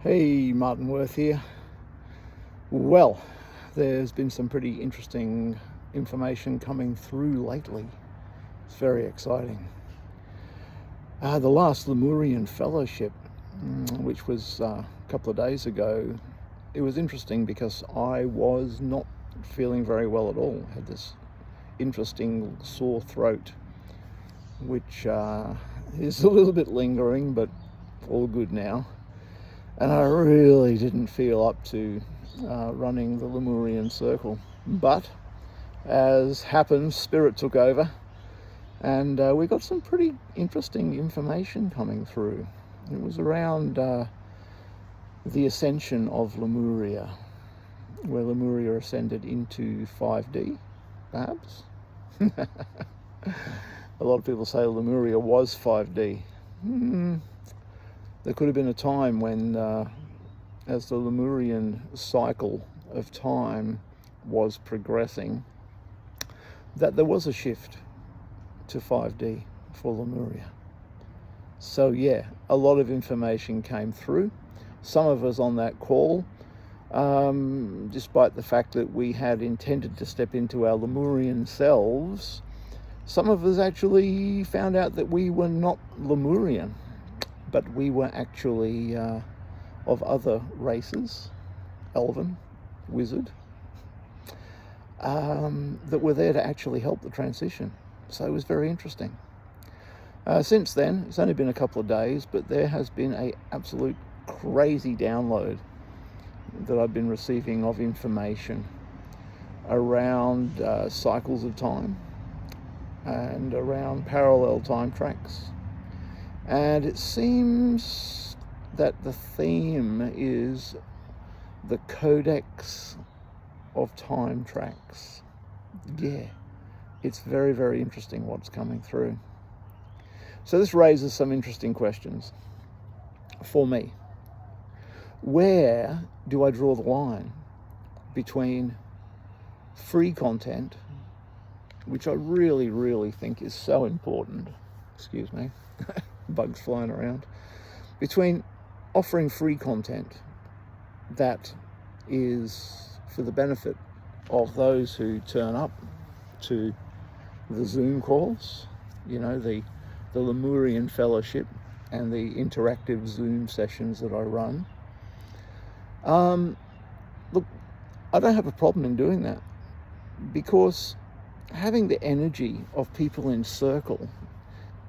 Hey, Martin Worth here. Well, there's been some pretty interesting information coming through lately. It's very exciting. The last Lemurian Fellowship, which was a couple of days ago, it was interesting because I was not feeling very well at all. I had this interesting sore throat, which is a little bit lingering, but all good now. And I really didn't feel up to running the Lemurian Circle. But as happens, Spirit took over, and we got some pretty interesting information coming through. It was around the ascension of Lemuria, where Lemuria ascended into 5D, perhaps. A lot of people say Lemuria was 5D. There could have been a time when, as the Lemurian cycle of time was progressing, that there was a shift to 5D for Lemuria. So yeah, a lot of information came through. Some of us on that call, despite the fact that we had intended to step into our Lemurian selves, some of us actually found out that we were not Lemurian, but we were actually of other races, elven, wizard, that were there to actually help the transition. So it was very interesting. Since then, it's only been a couple of days, but there has been an absolute crazy download that I've been receiving of information around cycles of time and around parallel time tracks. And it seems that the theme is the Codex of time tracks. Yeah, it's very, very interesting what's coming through. So this raises some interesting questions for me. Where do I draw the line between free content, which I really, really think is so important, excuse me, bugs flying around, between offering free content that is for the benefit of those who turn up to the Zoom calls, you know, the Lemurian Fellowship and the interactive Zoom sessions that I run. Look, I don't have a problem in doing that, because having the energy of people in circle,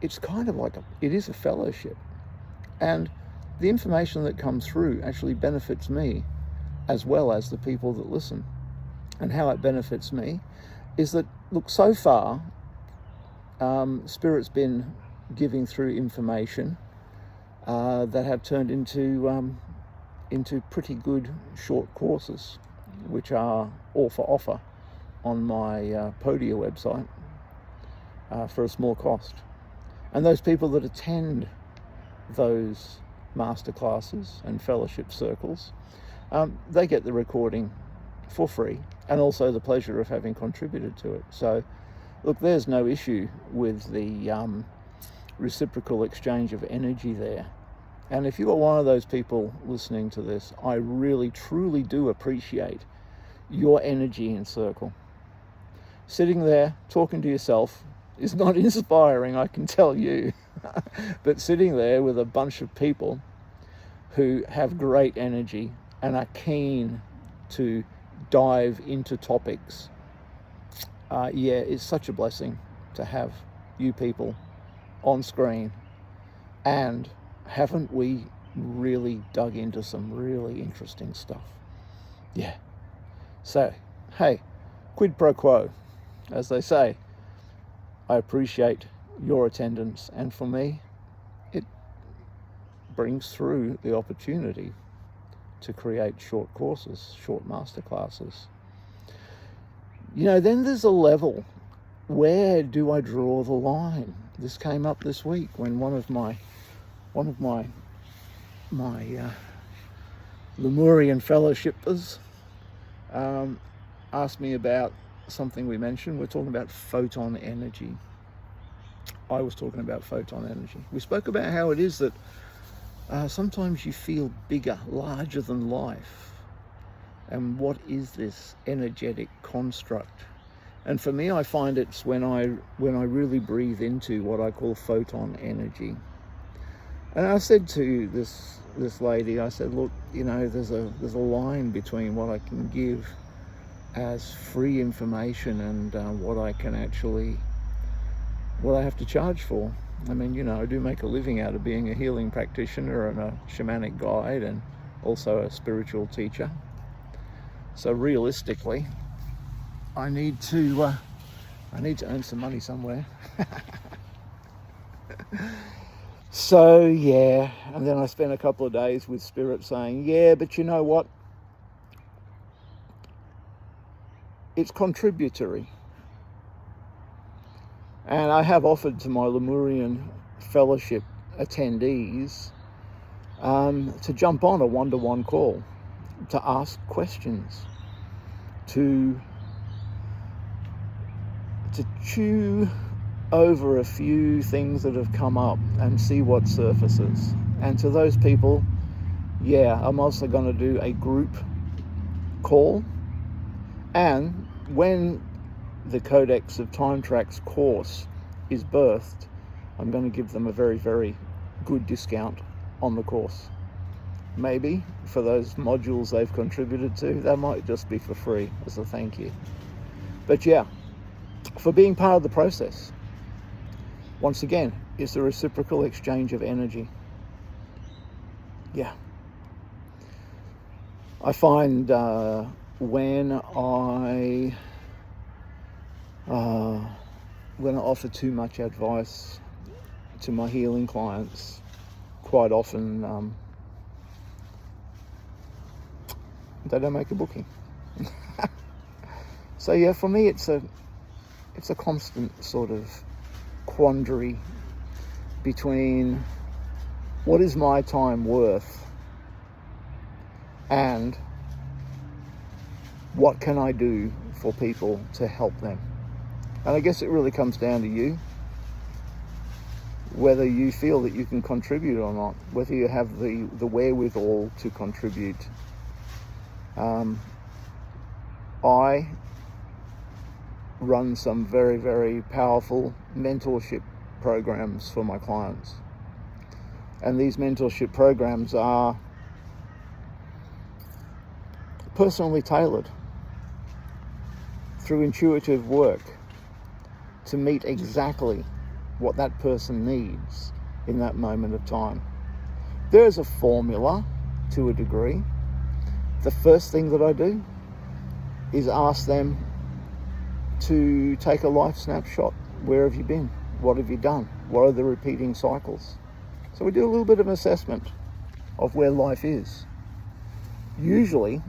it's kind of like it is a fellowship, and the information that comes through actually benefits me as well as the people that listen. And how it benefits me is that, look, so far Spirit's been giving through information that have turned into pretty good short courses, which are all for offer on my Podia website for a small cost. And those people that attend those masterclasses and fellowship circles, they get the recording for free, and also the pleasure of having contributed to it. So look, there's no issue with the reciprocal exchange of energy there. And if you are one of those people listening to this, I really, truly do appreciate your energy in circle. Sitting there talking to yourself is not inspiring, I can tell you. But sitting there with a bunch of people who have great energy and are keen to dive into topics, yeah, it's such a blessing to have you people on screen. And haven't we really dug into some really interesting stuff? Yeah. So, hey, quid pro quo, as they say. I appreciate your attendance, and for me, it brings through the opportunity to create short courses, short masterclasses. You know, then there's a level. Where do I draw the line? This came up this week when one of my Lemurian fellowshippers asked me about something we mentioned. We're talking about photon energy. I was talking about photon energy. We spoke about how it is that sometimes you feel bigger, larger than life. And what is this energetic construct? And for me, I find it's when I really breathe into what I call photon energy. And I said to this lady, I said, look, you know, there's a line between what I can give as free information and what I have to charge for. I mean, you know, I do make a living out of being a healing practitioner and a shamanic guide and also a spiritual teacher. So realistically, I need to earn some money somewhere. So yeah, and then I spent a couple of days with Spirit saying, yeah, but you know what? It's contributory. And I have offered to my Lemurian Fellowship attendees to jump on a one-to-one call, to ask questions, to chew over a few things that have come up and see what surfaces. And to those people, yeah, I'm also going to do a group call. And when the Codex of Time Tracks course is birthed, I'm going to give them a very, very good discount on the course. Maybe for those modules they've contributed to, that might just be for free as a thank you. But yeah, for being part of the process. Once again, it's a reciprocal exchange of energy. Yeah. I find when I offer too much advice to my healing clients, quite often they don't make a booking. So yeah, for me it's a constant sort of quandary between what is my time worth and what can I do for people to help them. And I guess it really comes down to you, whether you feel that you can contribute or not, whether you have the wherewithal to contribute. I run some very, very powerful mentorship programs for my clients. And these mentorship programs are personally tailored through intuitive work to meet exactly what that person needs in that moment of time. There's a formula to a degree. The first thing that I do is ask them to take a life snapshot. Where have you been? What have you done? What are the repeating cycles? So we do a little bit of an assessment of where life is. Usually,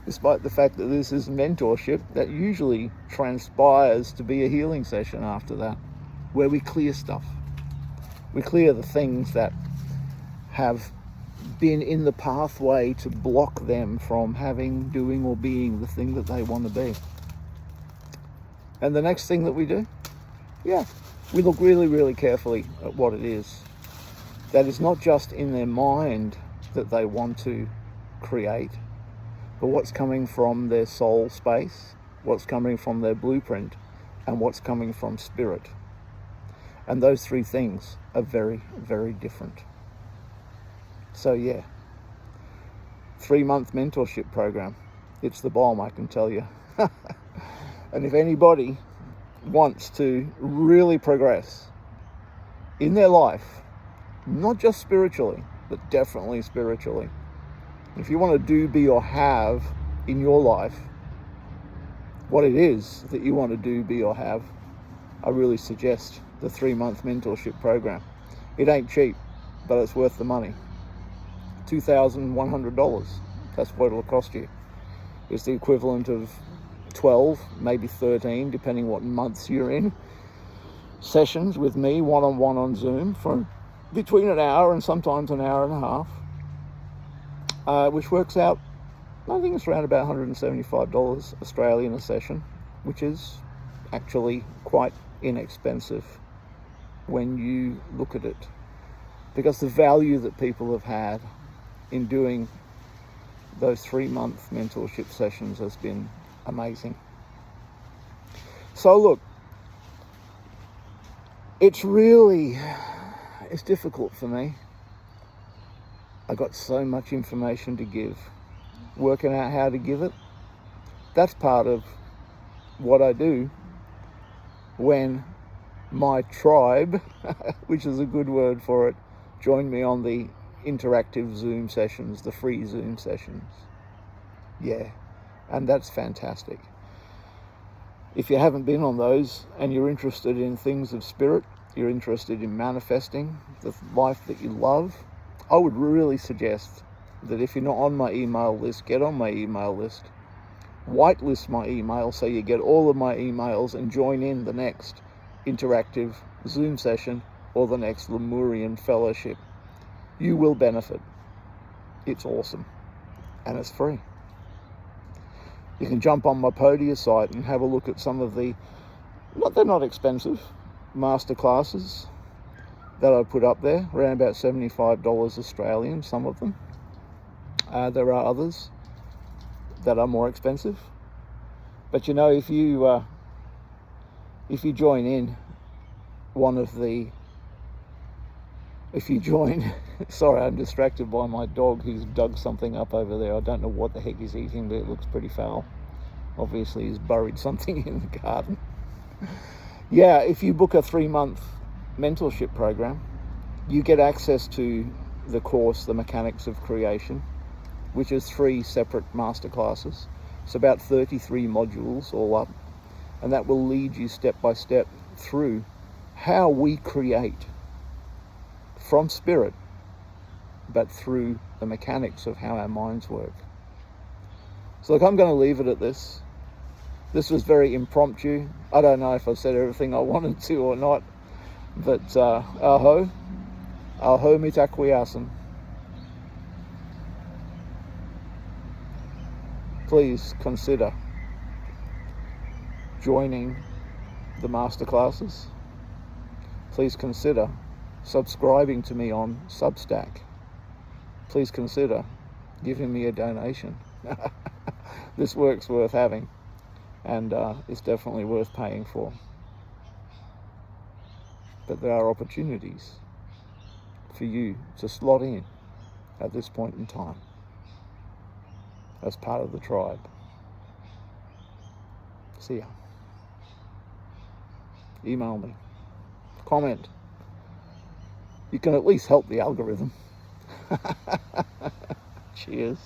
despite the fact that this is mentorship, that usually transpires to be a healing session after that, where we clear stuff. We clear the things that have been in the pathway to block them from having, doing, or being the thing that they want to be. And the next thing that we do, we look really, really carefully at what it is. That is not just in their mind that they want to create, but what's coming from their soul space, what's coming from their blueprint, and what's coming from spirit. And those three things are very, very different. So yeah, 3-month mentorship program. It's the bomb, I can tell you. And if anybody wants to really progress in their life, not just spiritually, but definitely spiritually, if you want to do, be, or have in your life what it is that you want to do, be, or have, I really suggest the 3-month mentorship program. It ain't cheap, but it's worth the money. $2,100. That's what it'll cost you. It's the equivalent of 12, maybe 13, depending what months you're in, sessions with me one-on-one on Zoom for between an hour and sometimes an hour and a half, which works out, I think it's around about $175 Australian a session, which is actually quite inexpensive when you look at it. because the value that people have had in doing those 3-month mentorship sessions has been amazing. So look, it's difficult for me. I got so much information to give. Working out how to give it, that's part of what I do when my tribe, which is a good word for it, join me on the interactive Zoom sessions, the free Zoom sessions. Yeah, and that's fantastic. If you haven't been on those and you're interested in things of spirit, you're interested in manifesting the life that you love, I would really suggest that if you're not on my email list, get on my email list. Whitelist my email so you get all of my emails and join in the next interactive Zoom session or the next Lemurian fellowship. You will benefit. It's awesome. And it's free. You can jump on my Podia site and have a look at some of the, they're not expensive, masterclasses that I put up there, around about $75 Australian, some of them. There are others that are more expensive. But you know, if you join in sorry, I'm distracted by my dog who's dug something up over there. I don't know what the heck he's eating, but it looks pretty foul. Obviously he's buried something in the garden. Yeah, if you book a 3-month mentorship program, you get access to the course, The Mechanics of Creation, which is 3 separate masterclasses. It's about 33 modules all up, and that will lead you step by step through how we create from spirit, but through the mechanics of how our minds work. So look, I'm going to leave it at this. This was very impromptu. I don't know if I said everything I wanted to or not, but aho mitakuyasan. Please consider joining the masterclasses. Please consider subscribing to me on Substack. Please consider giving me a donation. This work's worth having, and it's definitely worth paying for. But there are opportunities for you to slot in at this point in time as part of the tribe. See ya. Email me. Comment. You can at least help the algorithm. Cheers.